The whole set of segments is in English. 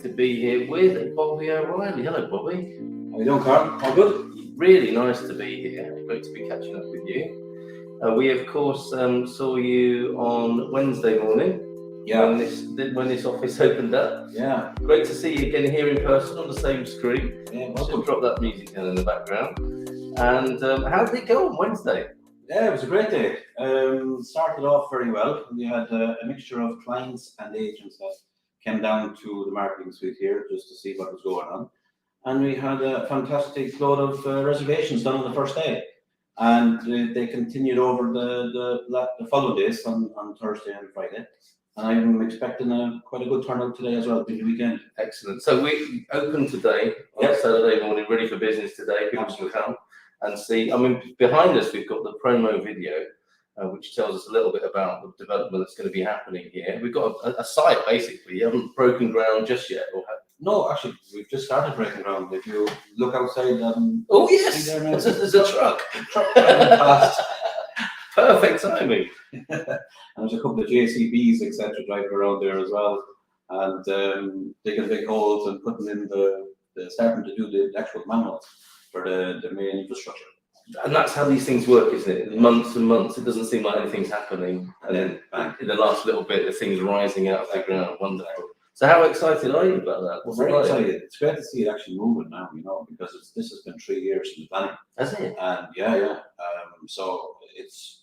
to be here with Bobby O'Reilly. Hello, Bobby. How you doing, Carl? All good? Really nice to be here. Great to be catching up with you. We, of course, saw you on Wednesday morning. Yeah. When this office opened up. Yeah. Great to see you again here in person on the same screen. Yeah, Just drop that music down in the background. And how did it go on Wednesday? Yeah, it was a great day. Started off very well. We had a mixture of clients and agents that came down to the marketing suite here just to see what was going on. And we had a fantastic load of reservations done on the first day. And they continued over the following days on Thursday and Friday. And I'm expecting quite a good turnout today as well, big weekend. Excellent. So we open today on Saturday morning, ready for business today. People can come and see. I mean, behind us we've got the promo video, which tells us a little bit about the development that's going to be happening here. We've got a site basically. You haven't broken ground just yet, or have? No, actually, we've just started breaking ground. If you look outside, oh yes, there's a truck. Truck driving past. Perfect timing. And there's a couple of JCBs, etc., driving around there as well, and digging big holes and putting in starting to do the actual manuals for the main infrastructure. And that's how these things work, isn't it? Months and months. It doesn't seem like anything's happening, and then bang, in the last little bit, the thing's rising out of the ground. Wonderful. So how excited are you about that? What's very excited. It's great to see it actually moving now, because this has been 3 years in the planning. Has it? And yeah. So it's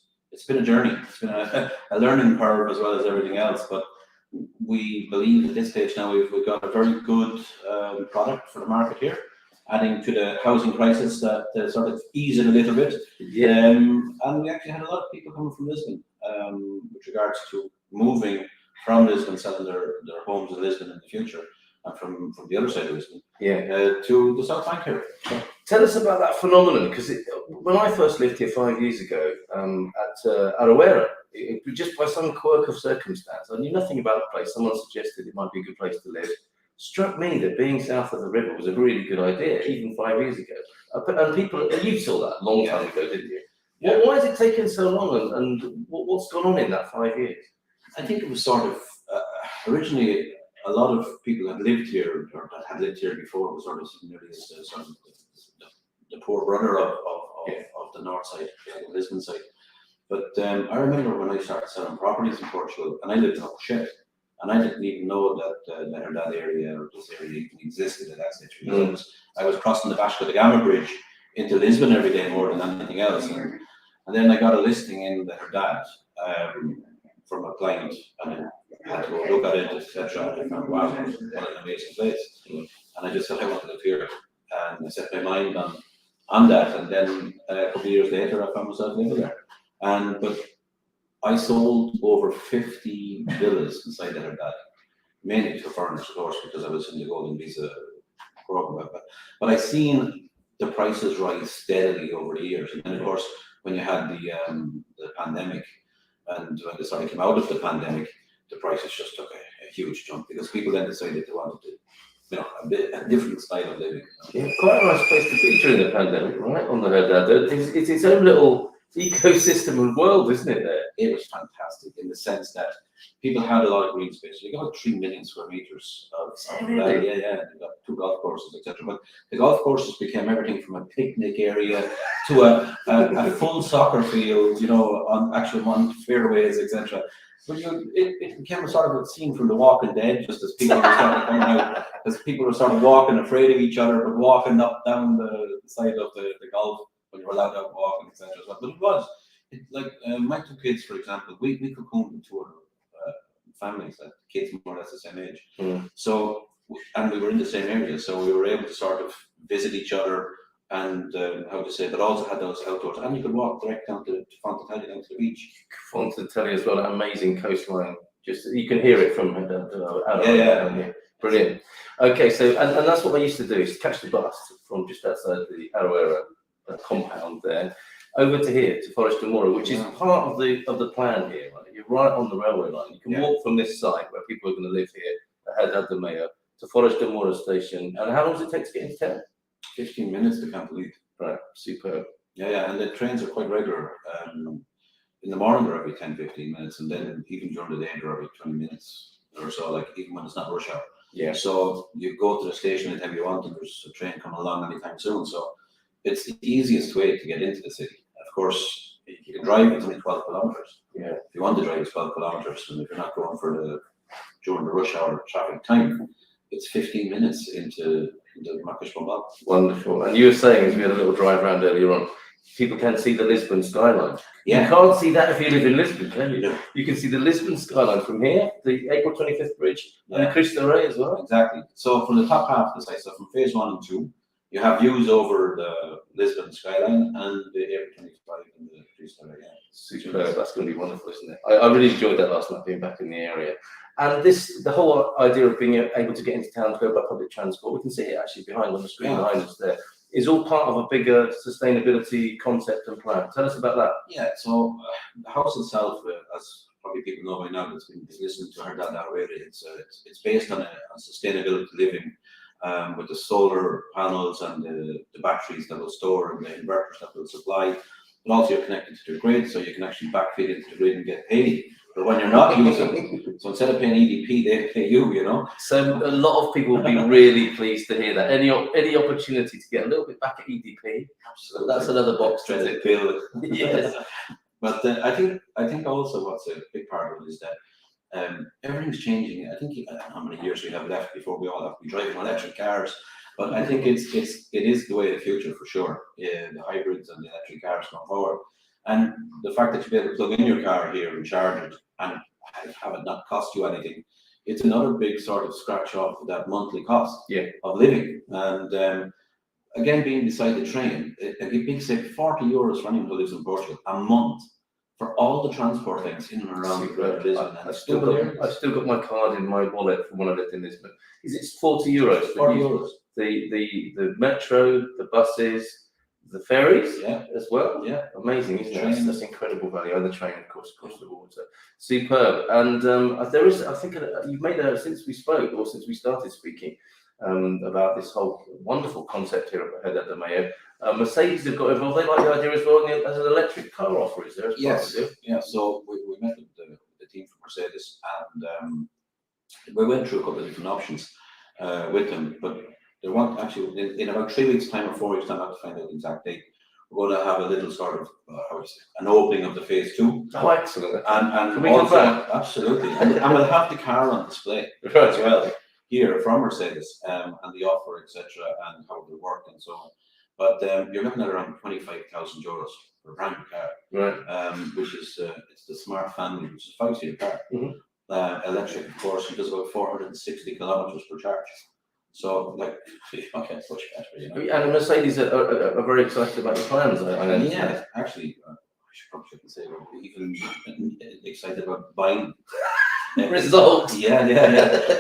been a journey. It's been a learning curve as well as everything else. But we believe at this stage now we've got a very good product for the market here, adding to the housing crisis that sort of ease it a little bit. Yeah. And we actually had a lot of people coming from Lisbon with regards to moving from Lisbon, selling their homes in Lisbon in the future, and from the other side of Lisbon, to the South Bank here. So, tell us about that phenomenon, because when I first lived here 5 years ago at Aroeira, just by some quirk of circumstance, I knew nothing about the place. Someone suggested it might be a good place to live. Struck me that being south of the river was a really good idea, even 5 years ago. And people, you saw that a long time ago, didn't you? Yeah. Why has it taken so long, and what's gone on in that 5 years? I think it was sort of originally a lot of people had lived here or that had lived here before. It was sort of nearly as sort of the poor brother of the north side, the Lisbon side. But I remember when I started selling properties in Portugal, and I lived in Seixal, and I didn't even know that the Herdade area or this area even existed at that stage, because I was crossing the Vasco da Gama bridge into Lisbon every day more than anything else. And then I got a listing in the Herdade from a client, and I had to go look at it, etc. And I found, wow, what an amazing place. And I just said, I want to live here. And I set my mind on that. And then a couple of years later, I found myself living there. But I sold over 50 villas inside the Herdade, mainly to foreigners, of course, because I was in the Golden Visa program. But I've seen the prices rise steadily over the years. And then, of course, when you had the pandemic, and when they sort of came out of the pandemic, the prices just took a huge jump, because people then decided they wanted to, a different style of living. Yeah, quite a nice place to be during the pandemic, right? On the Herdade, it's its own little ecosystem and world, isn't it? There, it was fantastic in the sense that people had a lot of green space. You got 3 million square meters of really? Yeah. They got 2 golf courses, etc. But the golf courses became everything from a picnic area to a full soccer field, on fairways, etc. But it became a sort of a scene from The Walking Dead, just as people were starting coming out, as people were sort of walking, afraid of each other, but walking up down the side of the golf when you were allowed out walking, etc. But it was my 2 kids, for example, we cocooned with 2 other families, that kids more or less the same age. So, and we were in the same area, so we were able to sort of visit each other and but also had those outdoors, and you could walk direct down to Fontatelli, down to the beach. Fontatelli as well, an amazing coastline. Just you can hear it from yeah. Brilliant. Okay, so and that's what I used to do, is catch the bus from just outside the Aroeira compound there over to here to Forest de Moura, which is part of the plan here. Right? You're right on the railway line. You can walk from this site where people are going to live here, at Herdade Meio, to Forest de Moura station. And how long does it take to get into town? 15 minutes to complete. Right, superb. Yeah, and the trains are quite regular. In the morning they're every 10-15 minutes, and then even during the day they're every 20 minutes or so, like even when it's not rush hour. Yeah. So you go to the station anytime you want, and there's a train coming along anytime soon. So it's the easiest way to get into the city. Of course, you can drive, it's only 12 kilometres. Yeah. If you want to drive, it's 12 kilometres, and if you're not going during the rush hour traffic time, it's 15 minutes into Marcus Bombal. Wonderful. And you were saying, as we had a little drive around earlier on, people can see the Lisbon skyline. Yeah. You can't see that if you live in Lisbon, can you? No. You can see the Lisbon skyline from here, the April 25th bridge, and the Yeah. Cristo Rey as well. Exactly. So from the top half of the site, so from phase 1 and 2, you have views over the Lisbon skyline and the April 25 and the Cristo Rey. Yeah. Superb. That's going to be wonderful, isn't it? I really enjoyed that last night, being back in the area. And the whole idea of being able to get into town to go by public transport, we can see it actually behind on the screen behind us there, is all part of a bigger sustainability concept and plan. Tell us about that. Yeah, so the house itself, as probably people know by now that's been listening to Herdade already, it's based on sustainability living, with the solar panels and the batteries that will store and the inverters that will supply. But also you're connected to the grid, so you can actually backfeed into the grid and get paid. But when you're not using, so instead of paying EDP, they pay you, you know. So a lot of people will be really pleased to hear that. Any opportunity to get a little bit back at EDP, so that's another box to Credit bill. Yes. But I think also what's a big part of it is that everything's changing. I think I don't know how many years we have left before we all have to be driving electric cars. But I think it is the way of the future for sure. Yeah, the hybrids and the electric cars going forward. And the fact that you'll be able to plug in your car here and charge it and have it not cost you anything, it's another big sort of scratch off of that monthly cost of living. And again, being beside the train, a big say €40 for anyone who lives in Portugal a month for all the transport links in and around Lisbon. I've still got my card in my wallet from when I lived in Lisbon. Is it €40? €40. The metro, the buses, the ferries, as well. Yeah, amazing, isn't it? That's incredible value. And the train, of course, across the water, superb. And there is, I think, you've made since we spoke or since we started speaking about this whole wonderful concept here at Herdade Meio. Mercedes have got involved. They like the idea as well as an electric car offer. Is there? Yes. Yeah. So we met with the team from Mercedes, and we went through a couple of different options with them, but. They want actually in about 3 weeks' time or 4 weeks' time, I have to find out the exact date. We're going to have a little sort of an opening of the phase 2. Oh, excellent! And can we also, absolutely, and we'll have the car on display as well here from Mercedes, and the offer, etc., and how it will work and so on. But you're looking at around €25,000 for a brand new car, right? Which is it's the Smart Family, which is a 5-seater car, electric, of course, and does about 460 kilometers per charge. So, like, okay, much better, you know. And Mercedes are very excited about your plans. I know. Yeah, actually, I shouldn't say we're even excited about buying results. Yeah.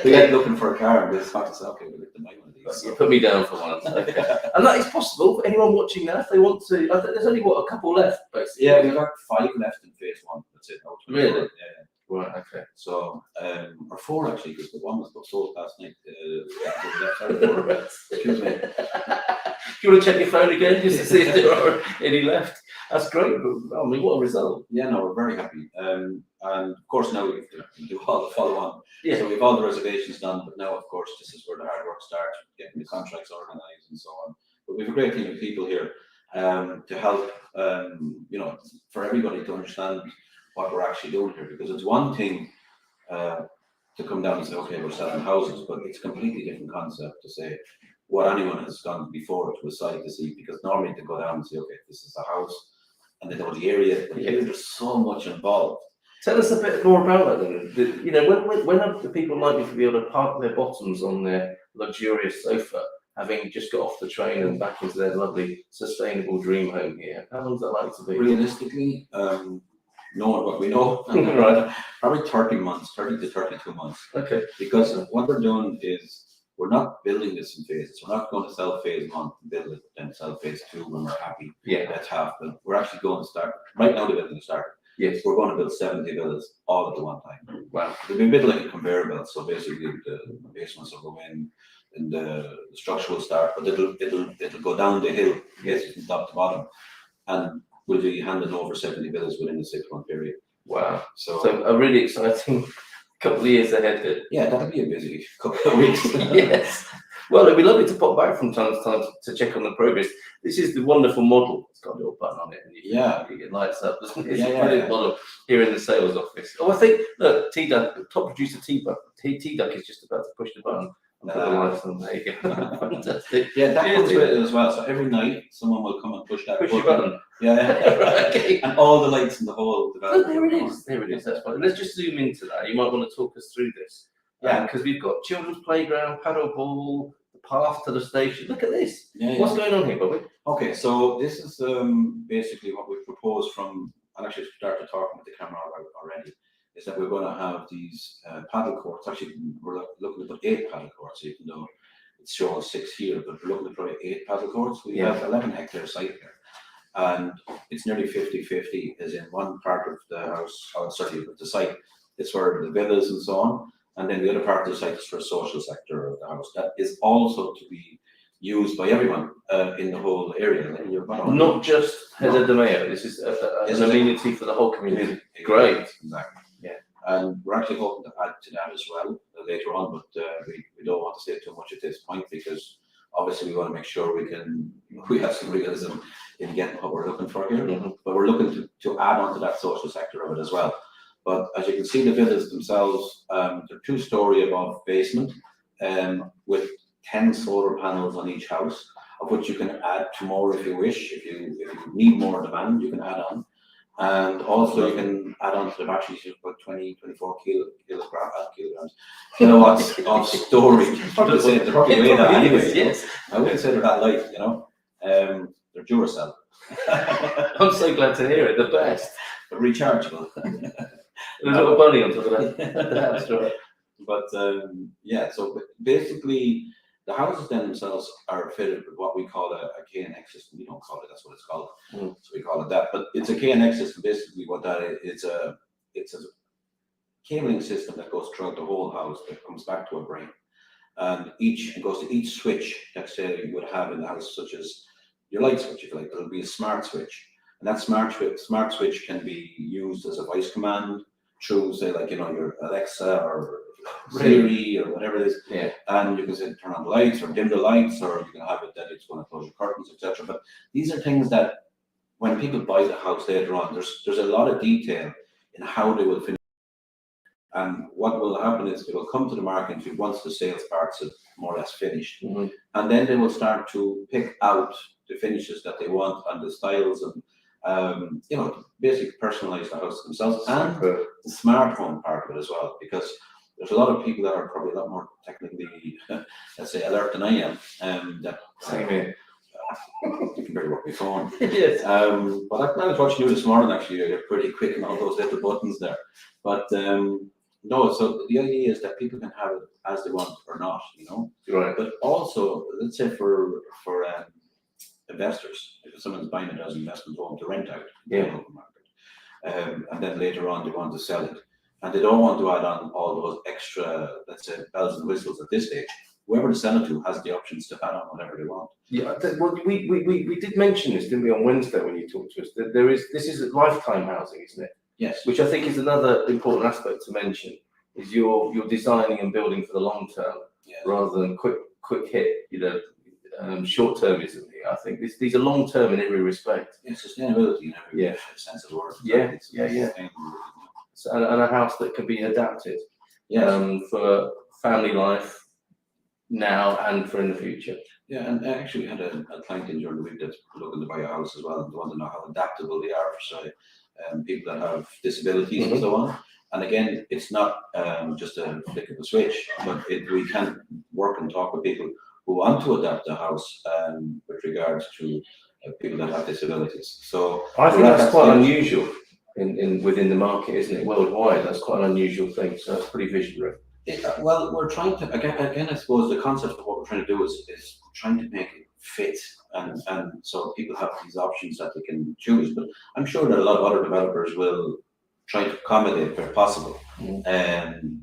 We went looking for a car and just thought to say, okay, we'll get to buy one of these. You put me down for one. Okay. And that is possible for anyone watching now if they want to. There's only a couple left, basically. Yeah, we've got 5 left in phase 1. That's it. Really? Yeah. Right, okay. So, or 4 actually, because the one was sold last night. Excuse me. Do you want to check your phone again just to see if there are any left? That's great. I mean, what a result. Yeah, no, we're very happy. And of course, now we have to do all the follow-on. Yeah. So we have all the reservations done, but now, of course, this is where the hard work starts, getting the contracts organised and so on. But we have a great team of people here to help, for everybody to understand what we're actually doing here, because it's one thing to come down and say, okay, we're selling houses, but it's a completely different concept to say what anyone has gone before to a site to see, because normally they go down and say, okay, this is a house, and they know the area, but here there's so much involved. Tell us a bit more about that then. You know, when are the people likely to be able to park their bottoms on their luxurious sofa, having just got off the train and back into their lovely, sustainable dream home here? How long is that likely to be? Realistically, knowing what we know, right, probably 30 to 32 months. Okay. Because what we're doing is we're not building this in phases. We're not going to sell phase 1, build it, then sell phase 2 when we're happy. Yeah. That's half built. We're actually going to start right now. The building started. Yes. We're going to build 70 villas all at the one time. Wow. It'll be a bit like a conveyor belt. So basically, the basements will go in, and the structure will start, but it'll go down the hill, yes, from top to bottom, and we'll be handing over 70 villas within a 6-month period. Wow. So a really exciting Couple of years ahead then. Yeah, that'll be a busy couple of weeks. Yes. Well, it'd be lovely to pop back from time to time to check on the progress. This is the wonderful model. It's got a little button on it, and it lights up. It's a brilliant model here in the sales office. Oh, I think, look, T-Duck, top producer T-Duck is just about to push the button and put the lights on. There you go. Fantastic. Yeah, that comes with it as well. So every night, someone will come and push that button. Yeah. Right, okay. And all the lights in the whole development. There it is. There it is. That's fine. Let's just zoom into that. You might want to talk us through this. Yeah, because we've got children's playground, paddle ball, the path to the station. Look at this. What's going on here, Bobby? Okay, so this is basically what we've proposed from, I actually started talking with the camera already, is that we're going to have these paddle courts. Actually, we're looking to put 8 paddle courts, even though it's showing 6 here, but we're looking to put 8 paddle courts. We have 11-hectare site here, and it's nearly 50-50, as in one part of the house, or certainly the site, it's for the villas and so on. And then the other part of the site is for the social sector of the house. That is also to be used by everyone in the whole area. Not just Herdade Meio. This is an amenity for the whole community. Great. Exactly. Yeah. And we're actually hoping to add to that as well later on, but we don't want to say too much at this point, because obviously we want to make sure we have some realism in getting what we're looking for here. But we're looking to add on to that social sector of it as well. But as you can see, the villas themselves, they're 2-story above basement, with 10 solar panels on each house, of which you can add 2 more if you wish. If you need more demand, you can add on. And also you can add on to the batteries, you put 24 kilowatts of storage. Probably say they're probably way that anyway. Yes. I wouldn't say they're that light, they're Duracell. I'm so glad to hear it, the best. But rechargeable. There's a little bunny on top of that. That's right. But so basically the houses then themselves are fitted with what we call a KNX system. We don't call it, that's what it's called. So we call it that. But it's a KNX system. Basically what that is, it's a cabling system that goes throughout the whole house that comes back to a brain. And it goes to each switch that say you would have in the house, such as your light switch, if you like. There'll be a smart switch. And that smart switch can be used as a voice command through, say, like, your Alexa or Siri or whatever it is. Yeah. And you can say turn on the lights or dim the lights, or you can have it that it's going to close your curtains, etc. But these are things that when people buy the house later on, there's a lot of detail in how they will finish. And what will happen is they will come to the market once the sales parts are more or less finished. And then they will start to pick out the finishes that they want and the styles, and basically personalize the house themselves, and the smart home part of it as well, because there's a lot of people that are probably a lot more technically, let's say, alert than I am. Same here. You can barely work my phone. Yes. But I was watching you this morning, actually. You're pretty quick on all those little buttons there. But no, so the idea is that people can have it as they want or not, Right. But also, let's say for investors, if someone's buying it as an investment home to rent out in the local market, and then later on they want to sell it, and they don't want to add on all those extra, let's say, bells and whistles at this stage. Whoever to sell it to has the options to add on whatever they want. Yeah, well, we did mention this, didn't we, on Wednesday when you talked to us? That this is lifetime housing, isn't it? Yes. Which I think is another important aspect to mention. Is you're designing and building for the long term, rather than quick hit, short-termism. I think these are long-term in every respect. Yeah, sustainability in every sense of the word. Yeah. So, and a house that can be adapted for family life now and for in the future. Yeah, and I actually had a client in during the week that's looking to buy a house as well, and they want to know how adaptable they are for, say, people that have disabilities and so on. And again, it's not just a flick of a switch, but we can work and talk with people who want to adapt the house with regards to people that have disabilities. So I think that's quite unusual within the market, isn't it? Worldwide, that's quite an unusual thing. So that's pretty visionary. Well, we're trying to again. I suppose the concept of what we're trying to do is trying to make it fit, and so people have these options that they can choose. But I'm sure that a lot of other developers will try to accommodate where possible.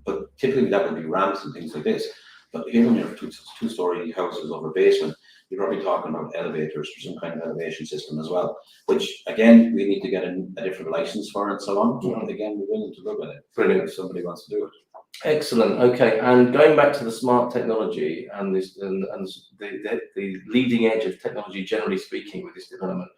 But typically that would be ramps and things like this. But here when you have two-story houses over basement, you're probably talking about elevators or some kind of elevation system as well, which again, we need to get a different license for and so on. And again, we're willing to look at it. Brilliant. If somebody wants to do it. Excellent. Okay, and going back to the smart technology and this and the leading edge of technology, generally speaking, with this development,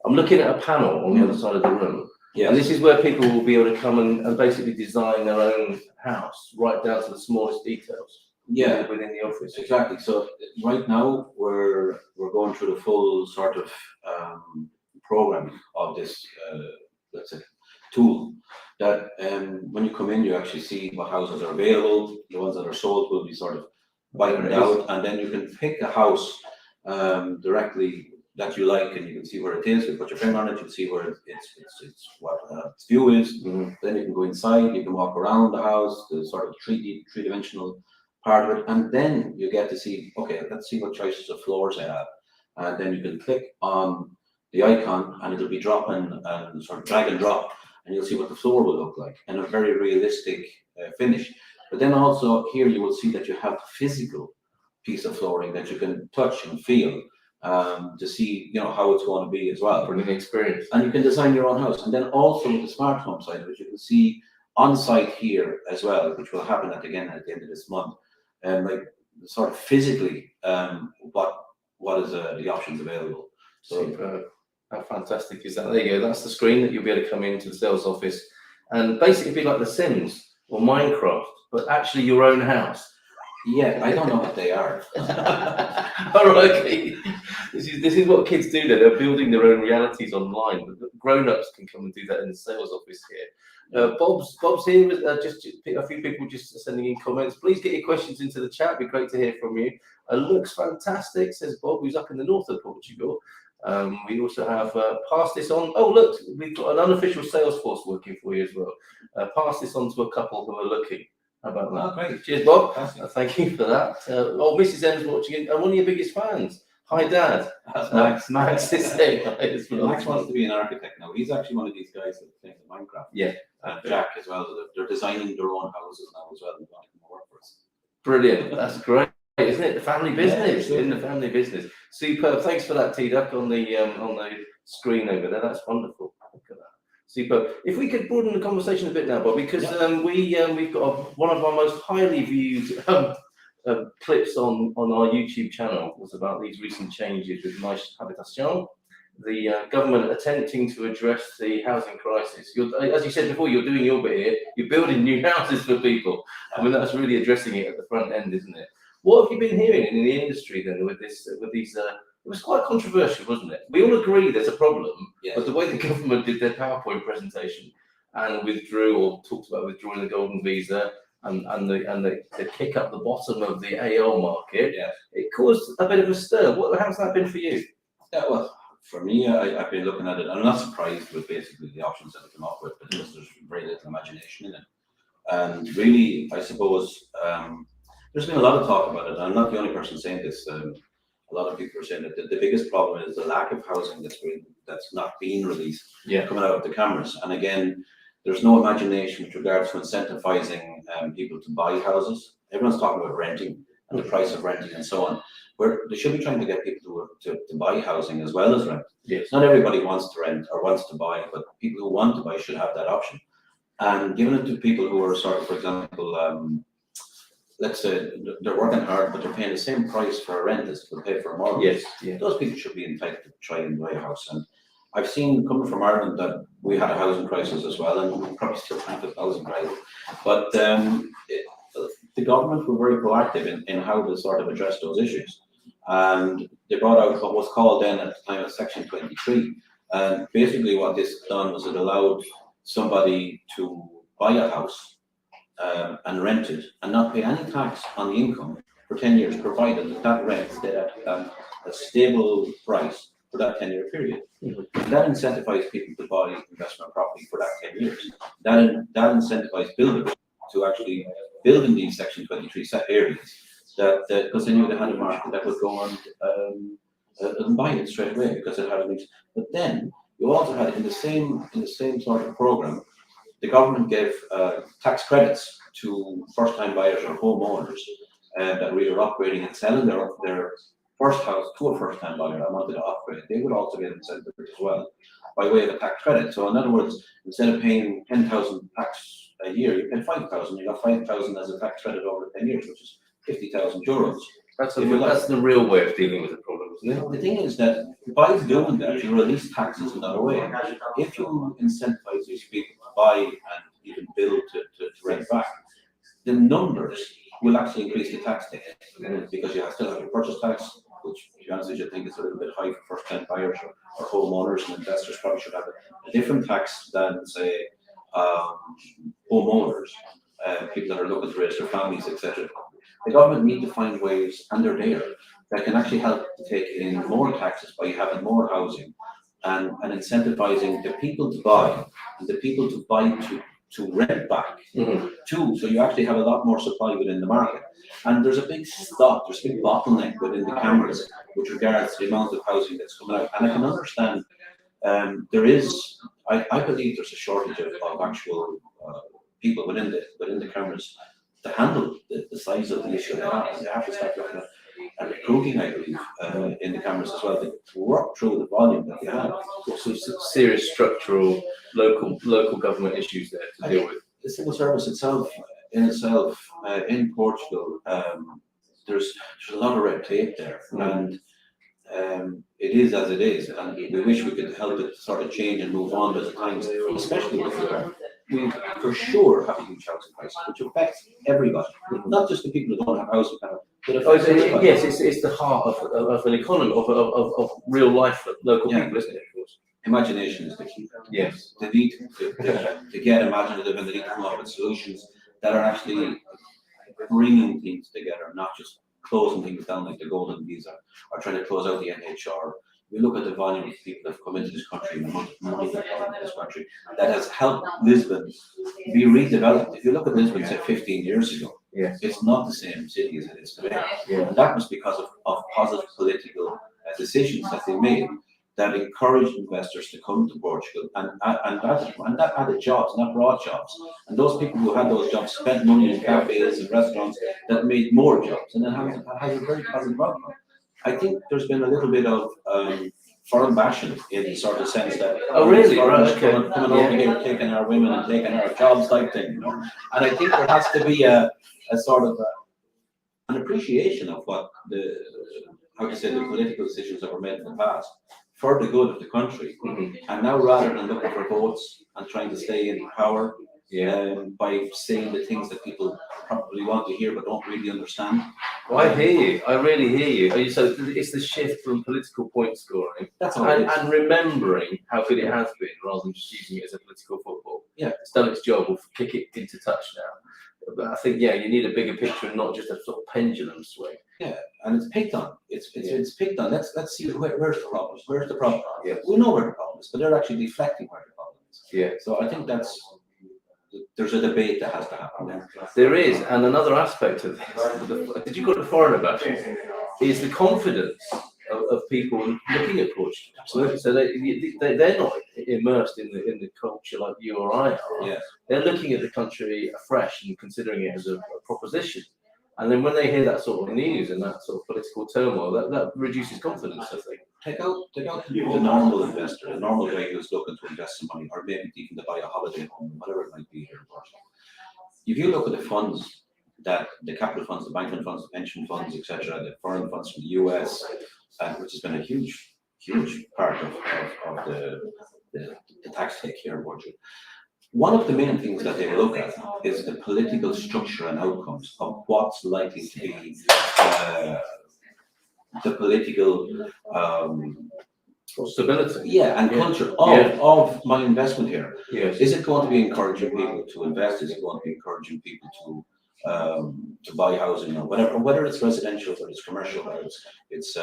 I'm looking at a panel on the other side of the room. Yeah. And this is where people will be able to come and basically design their own house, right down to the smallest details. Yeah, within the office. exactly. So right now we're going through the full sort of programming of this let's say tool that when you come in, you actually see what houses are available. The ones that are sold will be sort of whitened out, and then you can pick a house directly that you like, and you can see where it is. You put your finger on it, you see where it's what its view is. Mm-hmm. Then you can go inside, you can walk around the house, the sort of three-dimensional part of it, and then you get to see, okay, let's see what choices of floors I have. And then you can click on the icon and it'll be dropping and sort of drag and drop, and you'll see what the floor will look like in a very realistic finish. But then also here you will see that you have a physical piece of flooring that you can touch and feel to see, you know, how it's going to be as well. Brilliant experience. And you can design your own house. And then also with the smart home side of it, you can see on site here as well, which will happen at the end of this month, and like sort of physically what is the options available. So Superb. How fantastic is that? There you go. That's the screen that you'll be able to come into the sales office and basically be like The Sims or Minecraft, but actually your own house. yeah, I don't know what they are. All right, okay. This is what kids do. They're building their own realities online, but grown-ups can come and do that in the sales office here. Bob's here. Just a few people just sending in comments. Please get your questions into the chat. It'd be great to hear from you. Looks fantastic, says Bob, who's up in the north of Portugal. We also have pass this on. Oh, look, we've got an unofficial sales force working for you as well. Pass this on to a couple who are looking. How about that? Oh, great. Cheers, Bob. Thank you for that. Mrs. M's watching, and one of your biggest fans. Hi, Dad. That's Max. Max is saying hi as well. Max wants to be an architect now. He's actually one of these guys that plays Minecraft. Yeah. And Jack as well. They're designing their own houses now as well. They want to come work for us. Brilliant. That's great, isn't it? The family business. In the family business. Superb. Thanks for that, T-Duck, on the screen over there. That's wonderful. Look at that. Super. If we could broaden the conversation a bit now, Bob, because we've got one of our most highly viewed clips on our YouTube channel was about these recent changes with Nice Habitation, the government attempting to address the housing crisis. As you said before, you're doing your bit here. You're building new houses for people. I mean, that's really addressing it at the front end, isn't it? What have you been hearing in the industry then with these? It was quite controversial, wasn't it? We all agree there's a problem, Yes. but the way the government did their PowerPoint presentation and withdrew or talked about withdrawing the golden visa and the kick up the bottom of the AL market, Yeah. it caused a bit of a stir. How's that been for you? Yeah, well, for me, I've been looking at it. I'm not surprised with basically the options that they come up with because there's very little imagination in it. And really, I suppose there's been a lot of talk about it. I'm not the only person saying this. A lot of people are saying that the biggest problem is the lack of housing that's not being released, coming out of the cameras. And again, there's no imagination with regards to incentivizing people to buy houses. Everyone's talking about renting and the price of renting and so on. Where they should be trying to get people to buy housing as well as rent. Yes. Not everybody wants to rent or wants to buy, but people who want to buy should have that option. And giving it to people who are sort of, for example, let's say they're working hard, but they're paying the same price for a rent as they pay for a mortgage. Yes. Yeah. Those people should be entitled to try and buy a house. And I've seen, coming from Ireland, that we had a housing crisis as well, and we probably still have a housing crisis. But the government were very proactive in how to sort of address those issues. And they brought out what was called then at the time of Section 23. And basically what this done was it allowed somebody to buy a house and rent it and not pay any tax on the income for 10 years, provided that rent stayed at a stable price for that 10-year period. Mm-hmm. That incentivized people to buy investment property for that 10 years. That incentivized builders to actually build in these Section 23 set areas because they knew they had a market that would go on and buy it straight away because it had a mix. But then you also had in the same sort of program, the government gave tax credits to first-time buyers or homeowners that were either upgrading and selling their first house to a first-time buyer and wanted to upgrade, they would also get incentive as well by way of a tax credit. So in other words, instead of paying 10,000 tax a year, you pay 5,000. You got 5,000 as a tax credit over 10 years, which is 50,000 euros. That's the real way of dealing with the problem, isn't it? The thing is that by doing that, you release taxes another way. If you incentivize these people to buy and even build to rent back, the numbers will actually increase the tax take because you still have your purchase tax, which, to be honest with you, I think is a little bit high for first-time buyers or homeowners, and investors probably should have a different tax than, say, homeowners, people that are looking to raise their families, etc. The government need to find ways, and they're there, that can actually help to take in more taxes by having more housing and incentivizing the people to buy and the people to buy to rent back too. So you actually have a lot more supply within the market. And there's a big there's a big bottleneck within the cameras with regards to the amount of housing that's coming out. And I can understand I believe there's a shortage of actual people within the cameras to handle the size of the issue they have. And they have to start looking at recruiting, I believe, in the cameras as well, to work through the volume that they have. Some serious structural local government issues there to deal with. The civil service itself, in Portugal, there's a lot of red tape there, and it is as it is, and we wish we could help it sort of change and move on with the times, especially with regard. We for sure have a huge housing crisis, which affects everybody, not just the people who don't have housing, but affects everybody. Yes, it's the heart of an economy, of real life local people, isn't it? Of course. Imagination is the key. Yes. The need to get imaginative, and the need to come up with solutions that are actually bringing things together, not just closing things down like the golden visa or trying to close out the NHR. We look at the volume of people that have come into this country and the amount of money that come into this country that has helped Lisbon be redeveloped. If you look at Lisbon, say 15 years ago, it's not the same city as it is today. And that was because of positive political decisions that they made that encouraged investors to come to Portugal, and that added jobs, and that brought jobs. And those people who had those jobs spent money in cafes and restaurants that made more jobs, and it has a very positive outcome. I think there's been a little bit of foreign bashing in the sort of sense that really? Right, okay. coming over here, taking our women and taking our jobs type thing, you know. And I think there has to be a sort of an appreciation of what the political decisions that were made in the past for the good of the country. And now, rather than looking for votes and trying to stay in power by saying the things that people probably want to hear but don't really understand. Well, I hear you. I really hear you. So it's the shift from political point scoring and remembering how good it has been, rather than just using it as a political football. Yeah, it's done its job. We'll kick it into touch now. But I think you need a bigger picture and not just a sort of pendulum swing. Yeah, and it's picked on. It's picked on. Let's see where's the problem. Where's the problem? Yeah. We know where the problem is, but they're actually deflecting where the problem is. Yeah. So I think there's a debate that has to happen there. There is, and another aspect of this, did you go to foreign about it, is the confidence of people looking at Portugal. Absolutely. So they're not immersed in the culture like you or I are. Yeah. They're looking at the country afresh and considering it as a proposition. And then when they hear that sort of news and that sort of political turmoil, that reduces confidence, I think. Take out the normal investor, the normal guy who's looking to invest some money, or maybe even to buy a holiday home, whatever it might be here in Portugal. If you look at the funds, the capital funds, the banking funds, the pension funds, etc., the foreign funds from the US, which has been a huge part of the tax take here in Portugal. One of the main things that they look at is the political structure and outcomes of what's likely to be the political stability. And culture of my investment here. Yes. Is it going to be encouraging people to invest? Is it going to be encouraging people to buy housing or whatever, whether it's residential, whether it's commercial, whether it's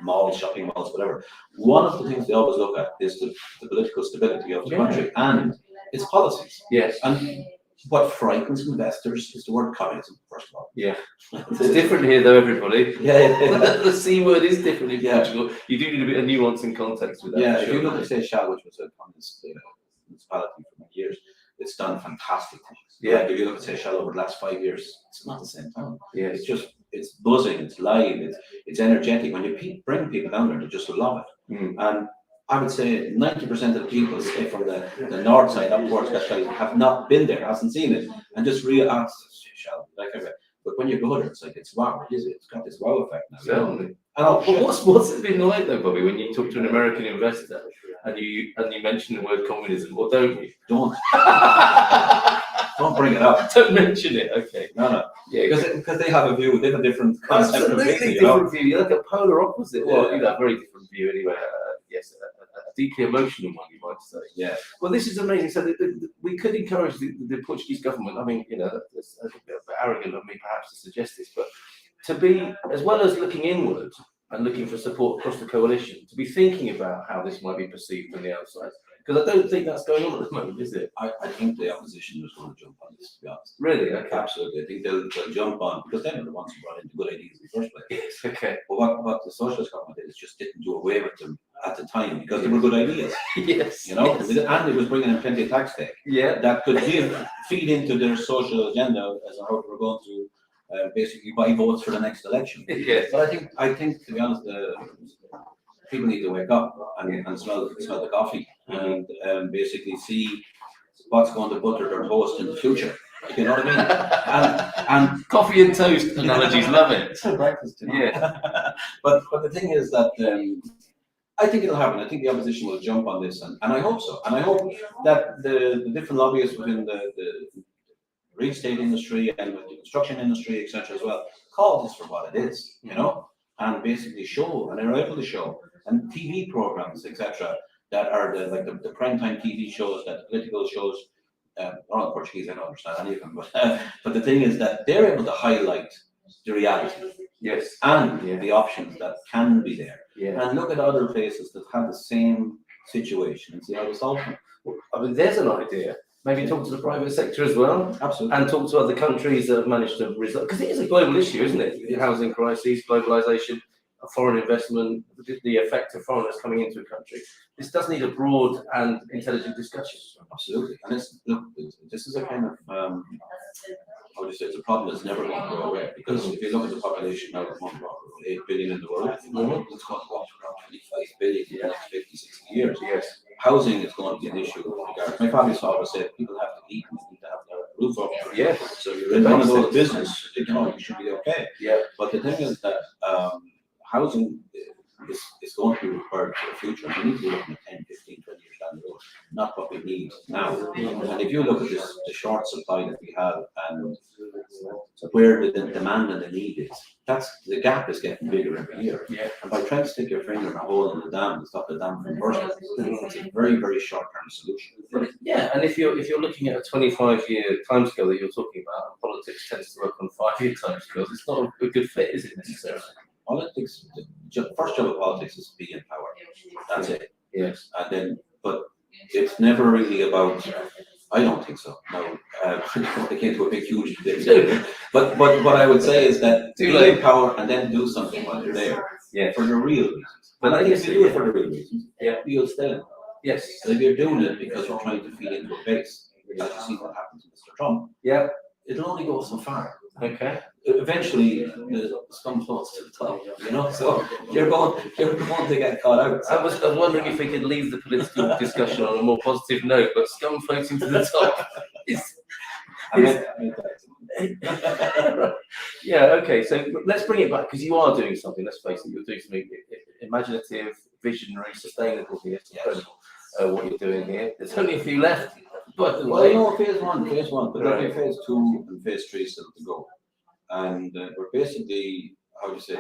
malls, shopping malls, whatever. One of the things they always look at is the political stability of the country and its policies. Yes. And what frightens investors is the word communism, first of all. Yeah. It's different here though, everybody. The C word is different in Portugal. You do need a bit of nuance and context with that. Yeah, if you look at Seixal, which was a communist municipality for many years, it's done fantastic things. Yeah. Like if you look at Seixal over the last 5 years, it's not the same town. Yeah. It's just it's buzzing, it's live, it's energetic. When you bring people down there, they just love it. And I would say 90% of the people, say from the north side up towards Seixal, have not been there, hasn't seen it, and just realized, but when you go there, it's like, it's wow, it is, it's got this wow effect now. Certainly. And What's it been like though, Bobby, when you talk to an American investor and you mention the word communism, or don't you? don't bring it up. Don't mention it. Okay. No. Yeah, Because they have a view, they have a different concept. absolutely different view. You're like a polar opposite. Well, you know, very different view anyway. Yes, a deeply emotional one, you might say. Yeah. Well, this is amazing. So we could encourage the Portuguese government. I mean, you know, that's a bit arrogant of me perhaps to suggest this, but to be, as well as looking inward and looking for support across the coalition, to be thinking about how this might be perceived from the outside. Because I don't think that's going on at the moment, is it? I think the opposition is going to jump on this, to be honest. Really? Okay. Absolutely. I think they'll jump on, because they're the ones who brought in the good ideas in the first place. Yes, okay. But what the socialist government did is just didn't do away with them at the time, because they were good ideas. Yes. You know, yes. and it was bringing in plenty of tax take. Yeah. That could feed into their social agenda as to how we're going to basically buy votes for the next election. Yes. But I think to be honest, people need to wake up and smell the coffee and basically see what's going to butter their toast in the future. You know what I mean? And Coffee and toast analogies, love it. it's a breakfast, you know? Yeah. But the thing is that I think it'll happen. I think the opposition will jump on this, and I hope so. And I hope that the different lobbyists within the real estate industry and with the construction industry, etc., as well, call this for what it is, you know, and basically show, and they're able to show, and TV programs, etc., that are the primetime TV shows, that the political shows. Not in Portuguese, I don't understand any of them, but the thing is that they're able to highlight the reality, Yes. and the options that can be there, Yeah. and look at other places that have the same situation and see how to solve them. I mean, there's an idea. Maybe talk to the private sector as well. Absolutely. And talk to other countries that have managed to resolve, because it is a global issue, isn't it? The housing crisis, globalization, foreign investment, the effect of foreigners coming into a country. This does need a broad and intelligent discussion. Absolutely. And this is a kind of, how would you say, it's a problem that's never going to go away. Because if you look at the population now, it's 8 billion in the world. It's going to go up to around 25 billion in the next 50, 60 years. Yes. Housing is going to be an issue. My father always said people have to eat and need to have a roof over their head. Yes. So you're in one of those business, you know, you should be okay. Yeah. But the thing is that housing is going to be required for the future. We need to be looking at 10, 15, 20 years down the road, not what we need now. And if you look at this, the short supply that we have and where the demand and the need is, the gap is getting bigger every year. Yeah. And by trying to stick your finger in a hole in the dam to stop the dam from bursting, it's a very, very short-term solution. Yeah, and if you're looking at a 25-year timescale that you're talking about, and politics tends to work on 5-year timescales, it's not a good fit, is it necessarily? Politics, the first job of politics is to be in power. That's it. Yes. And then, but it's never really about. I don't think so. No, they came to a big, huge debate. But what I would say is that be in power and then do something while you're there. Yeah. For the real reasons. But I think if you do it for the real reasons, you'll stay in power. Yes. And if you're doing it because you're trying to feed into a base, as you see what happens to Mr. Trump, Yeah. it'll only go so far. Okay. Eventually, the scum floats to the top, you know. So you're going to get caught out. I was wondering if we could leave the political discussion on a more positive note, but scum floating to the top Yeah, okay, so let's bring it back, because you are doing something, let's face it, you're doing something imaginative, visionary, sustainable here. It's incredible what you're doing here. There's only a few left, by the way. Well, no, phase one, but there'll be phase 2 and phase 3 still to go. And we're basically, how do you say,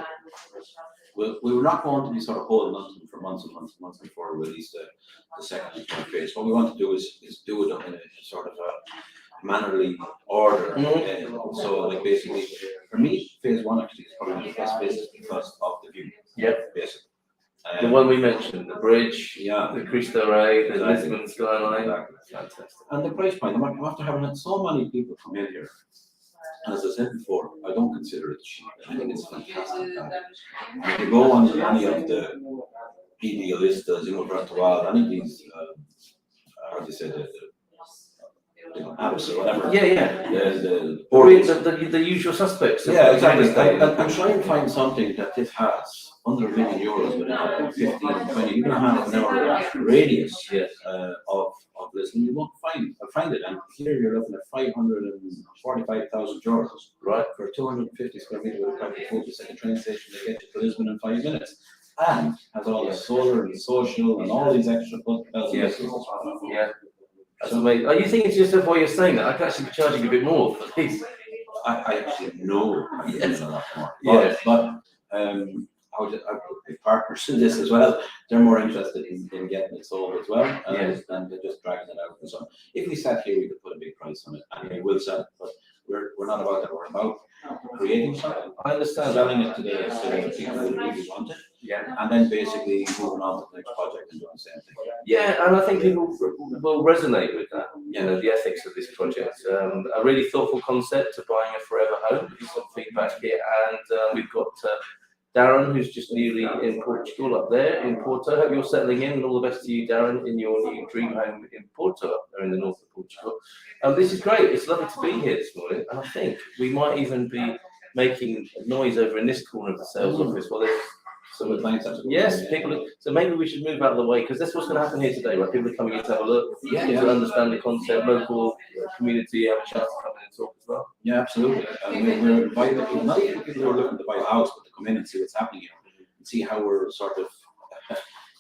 we were not going to be sort of holding on to them for months and months and months before we release the second and third phase. What we want to do is do it in a sort of a mannerly order. So, like, basically, for me, phase 1 actually is probably the best phase because of the view. Yep. Basically. The one we mentioned, the bridge, the Cristo Rey, the exactly. Lisbon skyline. Exactly. Fantastic. And the price point, after having had so many people come in here, and as I said before, I don't consider it cheap. I think it's fantastic. And if you go on any of the Idealistas, Virtual, any of these, how do you say, apps or whatever. Yeah. The The usual suspects. Yeah, exactly. I'm trying to find something that this has under €1 million within 15, 20, even a half an hour radius of listening. You won't find it. And here you're looking at €545,000, right, for a 250 square meter with a private focus at a train station to get to Lisbon in 5 minutes. And has all the solar and social and all these extra bells and whistles. Yeah. That's amazing. Are you thinking to yourself while you're saying that I could actually be charging a bit more for these? I actually know I'm getting a lot more. Yeah. But my partners in this as well. They're more interested in getting it sold as well, than just dragging it out. So if we sat here, we could put a big price on it, and we will sell it. But we're not about that. We're about creating something. I understand. Selling it today to people who really want it. Yeah. And then basically moving on to the next project and doing the same thing. Yeah, and I think people will resonate with that. You know, the ethics of this project. A really thoughtful concept of buying a forever home. Some feedback here, and we've got Darren, who's just newly in Portugal up there in Porto. Hope you're settling in, and all the best to you, Darren, in your new dream home in Porto, up there in the north of Portugal. This is great. It's lovely to be here this morning, and I think we might even be making noise over in this corner of the sales office. Well, there's some clients. Yes, people. So maybe we should move out of the way, because that's what's going to happen here today, right? People are coming in to have a look, to understand the concept, local community, have a chance to come in and talk as well. Yeah, absolutely. We're inviting people, not even people who are looking to buy a house, but to come in and see what's happening here and see how we're sort of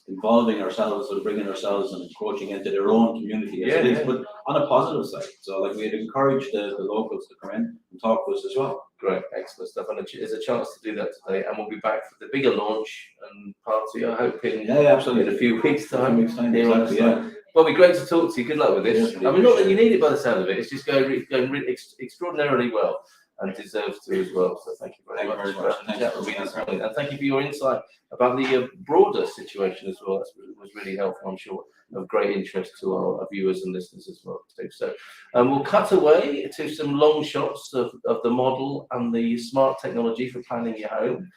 involving ourselves and bringing ourselves and encroaching into their own community as it is, but on a positive side. So, like, we'd encourage the locals to come in and talk to us as well. Great, excellent stuff. And there's a chance to do that today, and we'll be back for the bigger launch and party, I hope, in a few weeks' time. Exactly, yeah. Well, it'll be great to talk to you. Good luck with this. Yeah, I mean, not that you need it by the sound of it. It's just going really extraordinarily well, and deserves to as well. So thank you very much for having a chat with me this morning. And thank you for your insight about the broader situation as well. That was really helpful, I'm sure, of great interest to our viewers and listeners as well too. So we'll cut away to some long shots of the model and the smart technology for planning your home.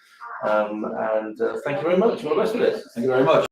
And thank you very much. All the best with it. Thank you very much.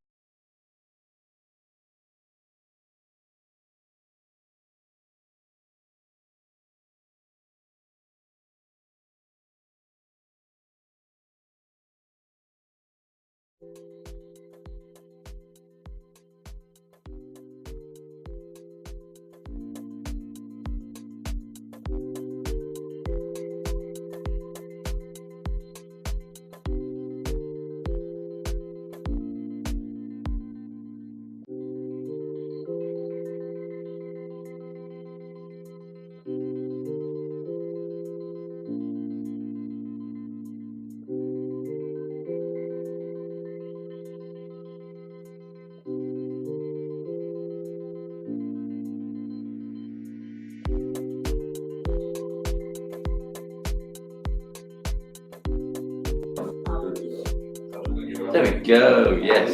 There we go. Yes.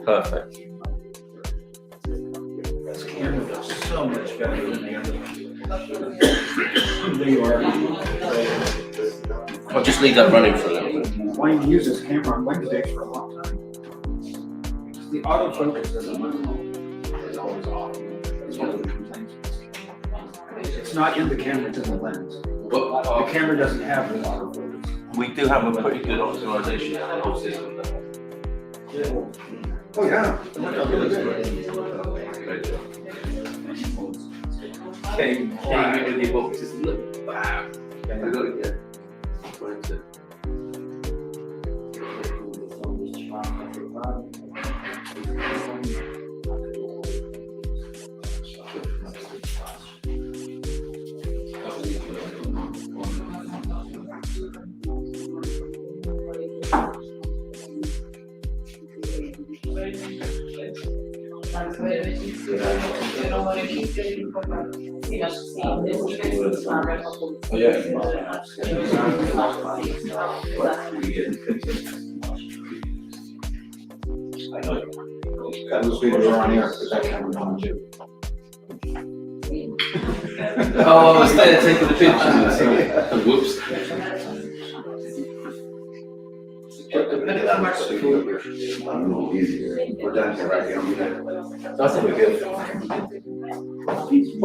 Perfect. This camera does so much better than the other one. There you are. I'll just leave that running for a little bit. Wanting to use this camera on Wednesday for a long time. The autofocus is always off. It's one of the complaints. It's not in the camera, it's in the lens. The camera doesn't have the autofocus. We do have a pretty good optimization of the whole system. Oh yeah. Great job. Came in with your boxes. Look, bam. I got it again. Right, so. That was really on air because that camera's on too. Oh, I was there taking the picture. Whoops. Depending on how much the food, we're done here, right? You don't need it. I think we're good.